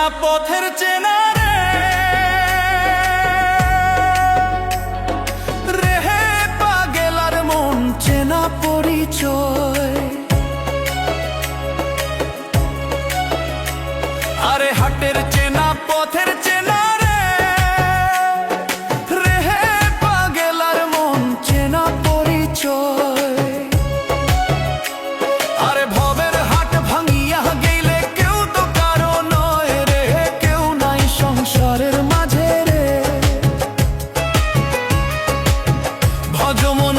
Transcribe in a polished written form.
চেনা পথের চেনা রে, রেহে পাগেলার মন চেনা পরিচয়। আরে হাটের চেনা পথের চেনা রে, রেহে পাগেলার মন চেনা পরিচয়। আরে ভবের হাট ভাঙিয়া গেলে কেউ তো কারো নয় রে, কেউ নাই সংসারের মাঝে রে। ভজমন